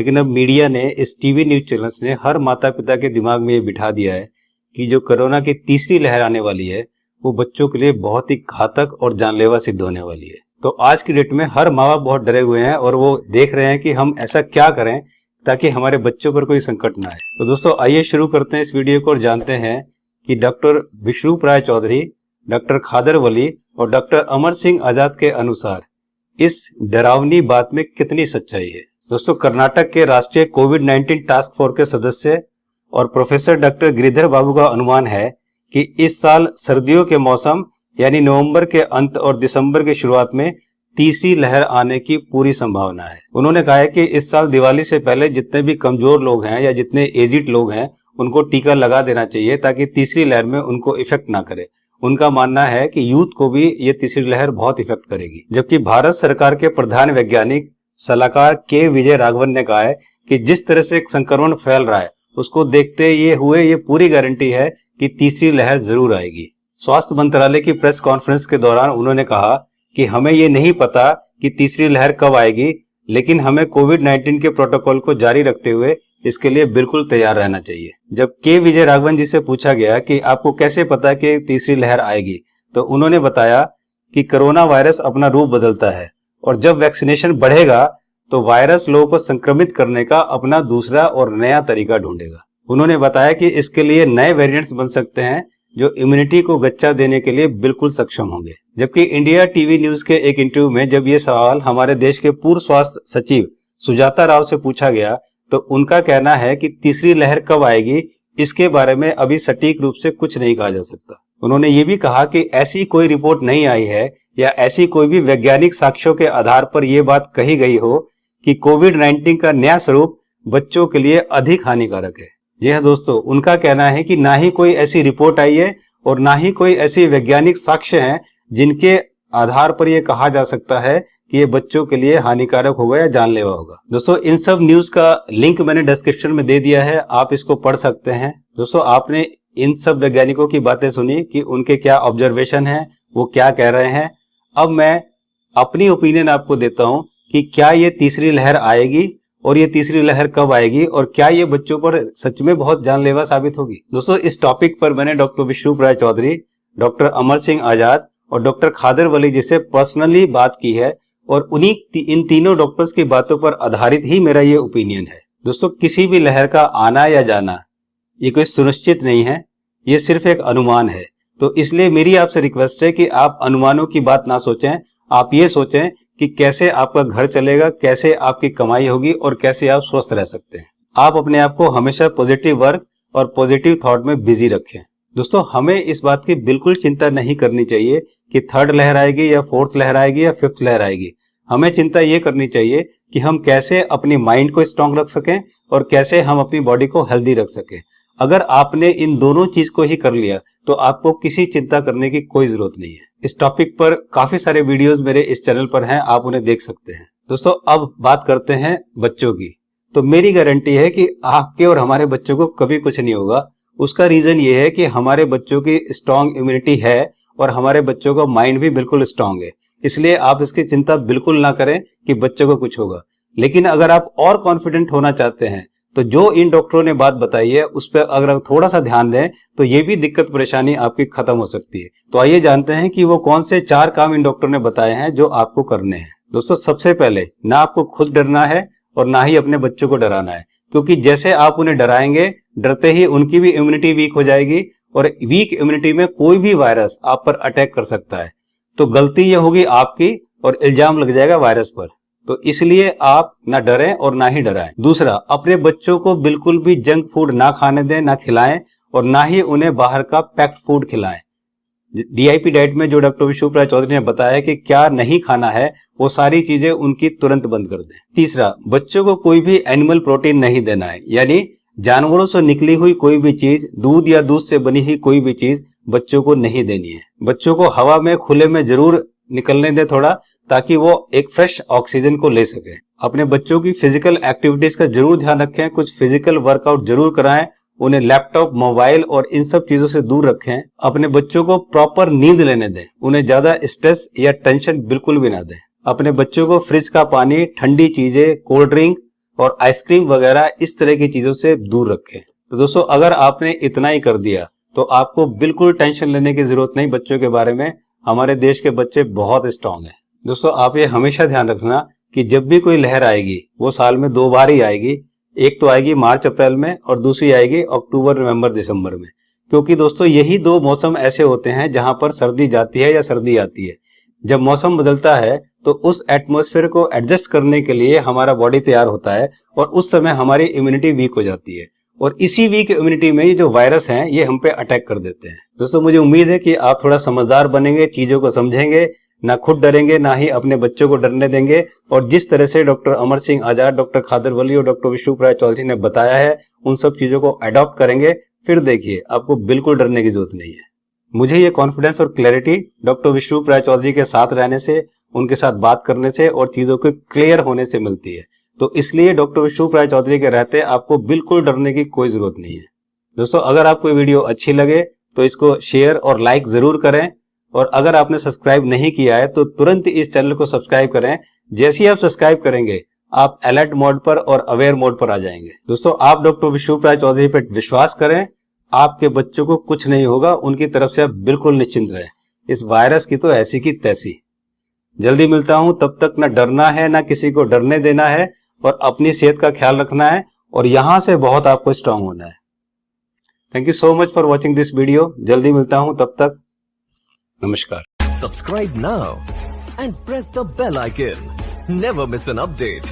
लेकिन अब मीडिया ने, इस टीवी न्यूज चैनल्स ने हर माता पिता के दिमाग में ये बिठा दिया है कि जो कोरोना की तीसरी लहर आने वाली है वो बच्चों के लिए बहुत ही घातक और जानलेवा सिद्ध होने वाली है। तो आज की डेट में हर माँ बाप बहुत डरे हुए हैं और वो देख रहे हैं कि हम ऐसा क्या करें ताकि हमारे बच्चों पर कोई संकट ना आए। तो दोस्तों आइए शुरू करते हैं इस वीडियो को और जानते हैं कि डॉक्टर विश्रूप राय चौधरी, डॉक्टर खादर वली और डॉक्टर अमर सिंह आजाद के अनुसार इस डरावनी बात में कितनी सच्चाई है। दोस्तों, कर्नाटक के राष्ट्रीय कोविड-19 टास्क फोर्स के सदस्य और प्रोफेसर डॉक्टर गिरिधर बाबू का अनुमान है कि इस साल सर्दियों के मौसम यानी नवंबर के अंत और दिसंबर की शुरुआत में तीसरी लहर आने की पूरी संभावना है। उन्होंने कहा है कि इस साल दिवाली से पहले जितने भी कमजोर लोग हैं या जितने एजिड लोग हैं उनको टीका लगा देना चाहिए ताकि तीसरी लहर में उनको इफेक्ट ना करे। उनका मानना है कि यूथ को भी ये तीसरी लहर बहुत इफेक्ट करेगी। जबकि भारत सरकार के प्रधान वैज्ञानिक सलाहकार के विजय राघवन ने कहा है कि जिस तरह से संक्रमण फैल रहा है उसको देखते ये पूरी गारंटी है कि तीसरी लहर जरूर आएगी। स्वास्थ्य मंत्रालय की प्रेस कॉन्फ्रेंस के दौरान उन्होंने कहा कि हमें ये नहीं पता कि तीसरी लहर कब आएगी, लेकिन हमें कोविड-19 के प्रोटोकॉल को जारी रखते हुए इसके लिए बिल्कुल तैयार रहना चाहिए। जब के विजय राघवन जी से पूछा गया कि आपको कैसे पता कि तीसरी लहर आएगी, तो उन्होंने बताया कि कोरोना वायरस अपना रूप बदलता है और जब वैक्सीनेशन बढ़ेगा तो वायरस लोगों को संक्रमित करने का अपना दूसरा और नया तरीका ढूंढेगा। उन्होंने बताया कि इसके लिए नए वेरिएंट्स बन सकते हैं जो इम्यूनिटी को गच्चा देने के लिए बिल्कुल सक्षम होंगे। जबकि इंडिया टीवी न्यूज के एक इंटरव्यू में जब ये सवाल हमारे देश के पूर्व स्वास्थ्य सचिव सुजाता राव से पूछा गया तो उनका कहना है कि तीसरी लहर कब आएगी इसके बारे में अभी सटीक रूप से कुछ नहीं कहा जा सकता। उन्होंने ये भी कहा कि ऐसी कोई रिपोर्ट नहीं आई है या ऐसी कोई भी वैज्ञानिक साक्ष्यों के आधार पर यह बात कही गई हो कि कोविड-19 का नया स्वरूप बच्चों के लिए अधिक हानिकारक है। जी हाँ दोस्तों, उनका कहना है कि ना ही कोई ऐसी रिपोर्ट आई है और ना ही कोई ऐसी वैज्ञानिक साक्ष्य हैं जिनके आधार पर यह कहा जा सकता है कि ये बच्चों के लिए हानिकारक होगा या जानलेवा होगा। दोस्तों, इन सब न्यूज का लिंक मैंने डिस्क्रिप्शन में दे दिया है, आप इसको पढ़ सकते हैं। दोस्तों, आपने इन सब वैज्ञानिकों की बातें सुनी कि उनके क्या ऑब्जर्वेशन है, वो क्या कह रहे हैं। अब मैं अपनी ओपिनियन आपको देता हूं कि क्या ये तीसरी लहर आएगी और ये तीसरी लहर कब आएगी और क्या ये बच्चों पर सच में बहुत जानलेवा साबित होगी। दोस्तों, इस टॉपिक पर मैंने डॉक्टर विश्रूप राय चौधरी, डॉक्टर अमर सिंह आजाद और डॉक्टर खादर वली जी से पर्सनली बात की है और इन तीनों डॉक्टर्स की बातों पर आधारित ही मेरा ये ओपिनियन है। दोस्तों, किसी भी लहर का आना या जाना ये कोई सुनिश्चित नहीं है, ये सिर्फ एक अनुमान है। तो इसलिए मेरी आपसे रिक्वेस्ट है कि आप अनुमानों की बात ना सोचें, आप ये सोचें कि कैसे आपका घर चलेगा, कैसे आपकी कमाई होगी और कैसे आप स्वस्थ रह सकते हैं। आप अपने आप को हमेशा पॉजिटिव वर्क और पॉजिटिव थॉट में बिजी रखें। दोस्तों, हमें इस बात की बिल्कुल चिंता नहीं करनी चाहिए कि थर्ड लहर आएगी या फोर्थ लहर आएगी या फिफ्थ लहर आएगी। हमें चिंता ये करनी चाहिए कि हम कैसे अपनी माइंड को स्ट्रांग रख सकें और कैसे हम अपनी बॉडी को हेल्दी रख सकें। अगर आपने इन दोनों चीज को ही कर लिया तो आपको किसी चिंता करने की कोई जरूरत नहीं है। इस टॉपिक पर काफी सारे वीडियोस मेरे इस चैनल पर हैं, आप उन्हें देख सकते हैं। दोस्तों, अब बात करते हैं बच्चों की। तो मेरी गारंटी है कि आपके और हमारे बच्चों को कभी कुछ नहीं होगा। उसका रीजन ये है कि हमारे बच्चों की स्ट्रांग इम्यूनिटी है और हमारे बच्चों का माइंड भी बिल्कुल स्ट्रांग है। इसलिए आप इसकी चिंता बिल्कुल ना करें कि बच्चों को कुछ होगा। लेकिन अगर आप और कॉन्फिडेंट होना चाहते हैं तो जो इन डॉक्टरों ने बात बताई है उस पर अगर थोड़ा सा ध्यान दें तो ये भी दिक्कत परेशानी आपकी खत्म हो सकती है। तो आइए जानते हैं कि वो कौन से 4 काम इन डॉक्टरों ने बताए हैं जो आपको करने हैं। दोस्तों, सबसे पहले ना आपको खुद डरना है और ना ही अपने बच्चों को डराना है, क्योंकि जैसे आप उन्हें डराएंगे डरते ही उनकी भी इम्यूनिटी वीक हो जाएगी और वीक इम्यूनिटी में कोई भी वायरस आप पर अटैक कर सकता है। तो गलती ये होगी आपकी और इल्जाम लग जाएगा वायरस पर। तो इसलिए आप ना डरें और ना ही डराएं। दूसरा, अपने बच्चों को बिल्कुल भी जंक फूड ना खाने दें, ना खिलाएं और ना ही उन्हें बाहर का पैक्ड फूड खिलाएं। डीआईपी डाइट में जो डॉक्टर विश्रूप राय चौधरी ने बताया कि क्या नहीं खाना है वो सारी चीजें उनकी तुरंत बंद कर दें। तीसरा, बच्चों को कोई भी एनिमल प्रोटीन नहीं देना है, यानी जानवरों से निकली हुई कोई भी चीज, दूध या दूध से बनी हुई कोई भी चीज बच्चों को नहीं देनी है। बच्चों को हवा में खुले में जरूर निकलने दें थोड़ा, ताकि वो एक फ्रेश ऑक्सीजन को ले सके। अपने बच्चों की फिजिकल एक्टिविटीज का जरूर ध्यान रखें, कुछ फिजिकल वर्कआउट जरूर कराएं, उन्हें लैपटॉप, मोबाइल और इन सब चीजों से दूर रखें। अपने बच्चों को प्रॉपर नींद लेने दें, उन्हें ज्यादा स्ट्रेस या टेंशन बिल्कुल भी ना दें। अपने बच्चों को फ्रिज का पानी, ठंडी चीजें, कोल्ड ड्रिंक और आइसक्रीम वगैरह इस तरह की चीजों से दूर रखें। तो दोस्तों, अगर आपने इतना ही कर दिया तो आपको बिल्कुल टेंशन लेने की जरूरत नहीं बच्चों के बारे में। हमारे देश के बच्चे बहुत स्ट्रांग हैं। दोस्तों, आप ये हमेशा ध्यान रखना कि जब भी कोई लहर आएगी वो साल में 2 बार ही आएगी। एक तो आएगी मार्च अप्रैल में और दूसरी आएगी अक्टूबर नवंबर दिसंबर में। क्योंकि दोस्तों, यही 2 मौसम ऐसे होते हैं जहां पर सर्दी जाती है या सर्दी आती है। जब मौसम बदलता है तो उस एटमॉस्फेयर को एडजस्ट करने के लिए हमारा बॉडी तैयार होता है और उस समय हमारी इम्यूनिटी वीक हो जाती है और इसी वीक इम्यूनिटी में ये जो वायरस हैं ये हम पे अटैक कर देते हैं। दोस्तों, मुझे उम्मीद है कि आप थोड़ा समझदार बनेंगे, चीजों को समझेंगे, ना खुद डरेंगे ना ही अपने बच्चों को डरने देंगे। और जिस तरह से डॉक्टर अमर सिंह आजाद, डॉक्टर खादर वली और डॉक्टर विष्णु राय चौधरी ने बताया है उन सब चीजों को अडॉप्ट करेंगे, फिर देखिए आपको बिल्कुल डरने की जरूरत नहीं है। मुझे ये कॉन्फिडेंस और क्लैरिटी डॉक्टर विष्णु राय चौधरी के साथ रहने से, उनके साथ बात करने से और चीजों के क्लियर होने से मिलती है। तो इसलिए डॉक्टर विष्णु राय चौधरी के रहते आपको बिल्कुल डरने की कोई जरूरत नहीं है। दोस्तों, अगर आपको ये वीडियो अच्छी लगे तो इसको शेयर और लाइक जरूर करें और अगर आपने सब्सक्राइब नहीं किया है तो तुरंत इस चैनल को सब्सक्राइब करें। जैसे ही आप सब्सक्राइब करेंगे आप अलर्ट मोड पर और अवेयर मोड पर आ जाएंगे। दोस्तों, आप डॉक्टर विष्णु राय चौधरी पर विश्वास करें, आपके बच्चों को कुछ नहीं होगा, उनकी तरफ से आप बिल्कुल निश्चिंत रहें। इस वायरस की तो ऐसी की तैसी। जल्दी मिलता हूं, तब तक ना डरना है ना किसी को डरने देना है और अपनी सेहत का ख्याल रखना है और यहां से बहुत आपको स्ट्रांग होना है। Thank you so much for watching this video. जल्दी मिलता हूं, तब तक नमस्कार। Subscribe now and press the bell icon. Never miss an update.